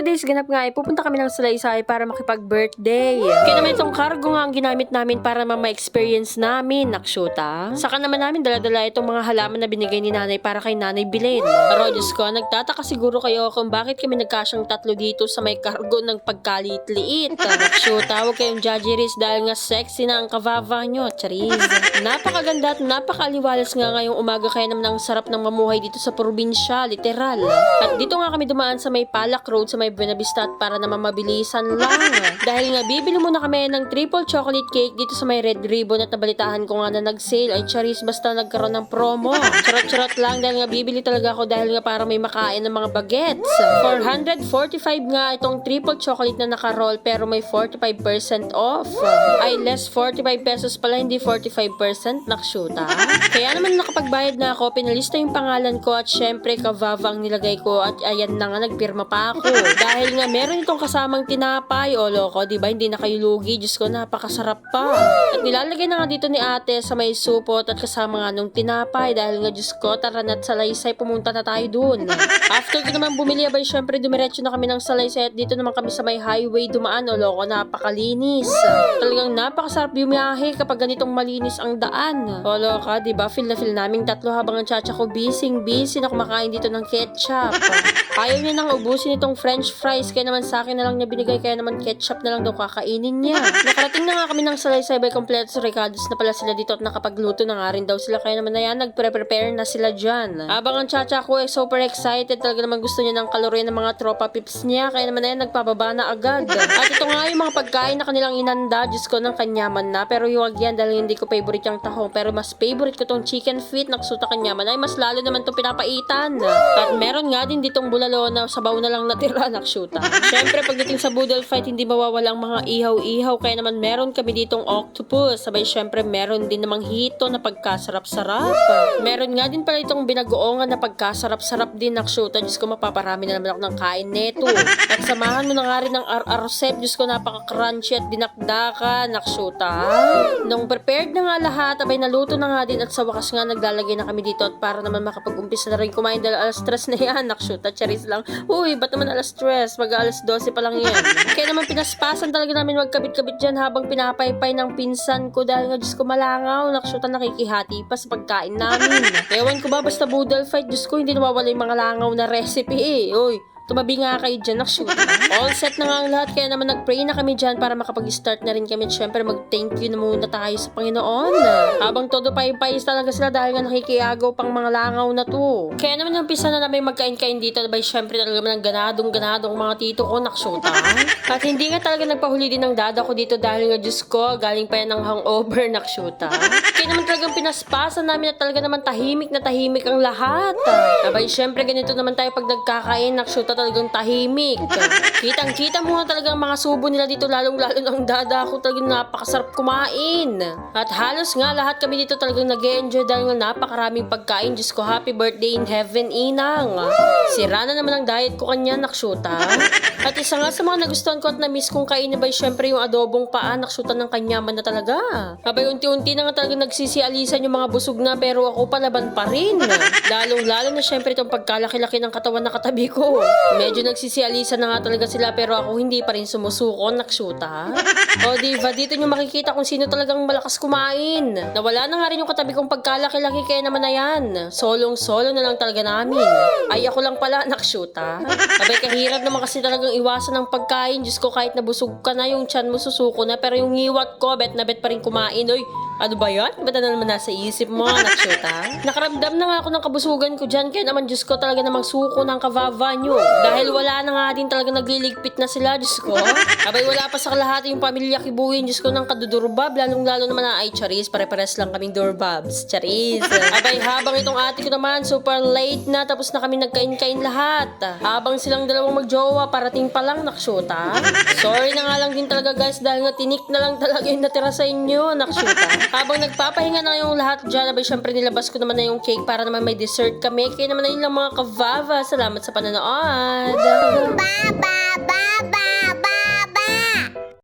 today's ganap nga ay pupunta kami ng Salaysay para makipag-birthday. Kaya naman itong cargo nga ang ginamit namin para ma-experience namin, nakshuta. Saka naman namin dala-dala itong mga halaman na binigay ni nanay para kay nanay bilhin. Pero Diyos ko, nagtataka siguro kayo kung bakit kami nagkasyang tatlo dito sa may cargo ng pagkaliit-liit. Nakshuta, huwag kayong judgeries dahil nga sexy na ang kavava nyo, charis. Napakaganda at napakaliwalas nga ngayong umaga, kaya naman ang sarap ng mamuhay dito sa probinsya, literal. At dito nga kami dumaan sa may Palak Road sa may Buena Vista at para naman mabilisan lang. Dahil nga bibili muna kami ng triple chocolate cake dito sa may Red Ribbon at nabalitahan ko nga na nag-sale. Ay charis, basta nagkaroon ng promo. Charot-charot lang dahil nga bibili talaga ako dahil nga para may makain ng mga bagets. 445 nga itong triple chocolate na naka-roll pero may 45% off. Ay less 45 pesos pala, hindi 45%, nakshuta. Kaya naman nakapagbayad na ako, pinalista yung pangalan ko at syempre kavava ang nilagay ko at ayan na nga, nagpirma pa ako. Dahil nga meron itong kasamang tinapay, o loko, diba? Hindi na kayo lugi. Diyos ko, napakasarap pa. At nilalagay na nga dito ni ate sa may supot at kasama nga nung tinapay. Dahil nga, Diyos ko, tara na't Salaysay, pumunta na tayo dun. After ko naman bumili, abay, syempre dumiretso na kami ng Salaysay at dito naman kami sa may highway dumaan, o loko, napakalinis. Talagang napakasarap bumiyahe kapag ganitong malinis ang daan. O loko, diba? Feel na feel naming tatlo habang ang chacha ko busy na kumakain dito ng ketchup. Ayaw niya nang ubusin itong french fries, kaya naman sa akin na lang niya binigay, kaya naman ketchup na lang daw kakainin niya. Nakarating na nga kami ng Salaysay by kompleto sa Ricardo's na pala sila dito at nakapagluto na nga rin daw sila, kaya naman na yan, nagpre-prepare na sila dyan. Habang ang chacha ko ay super excited, talaga naman gusto niya ng kalorya ng mga tropa pips niya, kaya naman na yan, nagpababa na agad. At ito nga yung mga pagkain na kanilang inanda, Diyos ko, ng kanyaman na, pero huwag yan dahil hindi ko favorite yung tahong, pero mas favorite ko tong chicken feet, naksuta kanyaman, ay mas lalo naman itong pinapaitan. At meron nga din ditong bulalo na sabaw na lang natira, nakshuta. Syempre pagdating sa boodle fight, hindi mawawala ang mga ihaw-ihaw, kaya naman meron kami ditong octopus, sabay syempre meron din namang hito na pagkasarap-sarap. Meron nga din pala itong binagoongan na pagkasarap-sarap din, nakshuta. Diyos ko, mapaparami na naman ako ng kain neto. At samahan mo na nga rin ng RR-sep, Diyos ko, napaka-crunchy at dinakdakan, nakshuta. Nung prepared na nga lahat, abay naluto na nga din at sa wakas nga naglalagay na kami dito at para naman makapag-umpisa na rin kumain dahil alas 3 na yan, nakshuta. Charis lang. Uy, ba't naman alas 3? Mag-alas 12 pa lang yan. Kaya naman pinaspasan talaga namin magkabit-kabit dyan habang pinapaypay ng pinsan ko dahil nga, Diyos ko, malangaw, nakshuta, nakikihati pa sa pagkain namin. Ewan ko ba, basta boodle fight, Diyos ko, hindi nawawala yung mga langaw na recipe eh. Uy, tumabi nga kayo dyan, nakshuta. All set na nga ang lahat, kaya naman nag-pray na kami dyan para makapag-start na rin kami. At syempre mag-thank you na muna tayo sa Panginoon. Habang todo paypayis talaga sila dahil nga nakikiagaw pang mga langaw na to. Kaya naman yung pisa na namin magkain-kain dito, by syempre talaga naman ganadong mga tito ko, nakshuta. At hindi nga talaga nagpahuli din ng dada ko dito dahil nga, Diyos ko, galing pa yan ng hangover, nakshuta. Kaya naman talagang pinaspasan namin at talaga naman tahimik na tahimik ang lahat. Abay syempre ganito naman tayo pag nagkakain, nakshuta, talagang tahimik. Kitang-kita mo na talagang mga subo nila dito, lalong-lalo ng dada ko, talagang napakasarap kumain. At halos nga lahat kami dito talagang nag-enjoy dahil nga napakaraming pagkain. Diyos ko, happy birthday in heaven, inang. Sira na naman ang diet ko kanya, nakshuta. At isa nga sa mga nagustuhan ko at na-miss kong kainin ba syempre yung adobong paa, nakshuta, ng kanyaman na talaga. Habay unti-unti na nga talagang nagsisialisan yung mga busog na, pero ako palaban pa rin. Lalong-lalo na syempre itong pagkalaki-laki ng katawan na katabi ko. Medyo nagsisialisan na nga talaga sila, pero ako hindi pa rin sumusuko, nakshuta. O diba, dito nyo makikita kung sino talagang malakas kumain. Nawala na nga rin yung katabi kong pagkalaki-laki, kaya naman na yan. Solong-solo na lang talaga namin. Ay ako lang pala, nakshuta. Abay kahirap naman kasi talagang iwasan ng pagkain. Diyos ko, kahit nabusog ka na, yung tiyan mo susuko na, pero yung hiwat ko, bet na bet pa rin kumain. Oy, ano ba yan? Ba't na naman nasa isip mo, nakshuta? Nakaramdam na nga ako ng kabusugan ko dyan, kaya naman, Diyos ko, talaga namang suko ng kavava nyo. Dahil wala na nga din talaga nagliligpit na sila, Diyos ko. Abay wala pa sa lahat yung pamilya Kibuhin, Diyos ko, ng kadudurbab, lalong-lalo naman na ay charis, pare-pares lang kaming durbabs, charis. Abay habang itong ate ko naman, super late na, tapos na kami nagkain-kain lahat. Habang silang dalawang magjowa, parating pa lang, nakshuta. Sorry na nga lang din talaga guys, dahil nga tinik na lang talaga yung natira sa inyo, nakshuta. Habang nagpapahinga na yung lahat dyan, abay syempre nilabas ko naman na yung cake para naman may dessert kami. Kaya naman na yun lang mga kavava. Salamat sa panonood. Bye bye bye bye.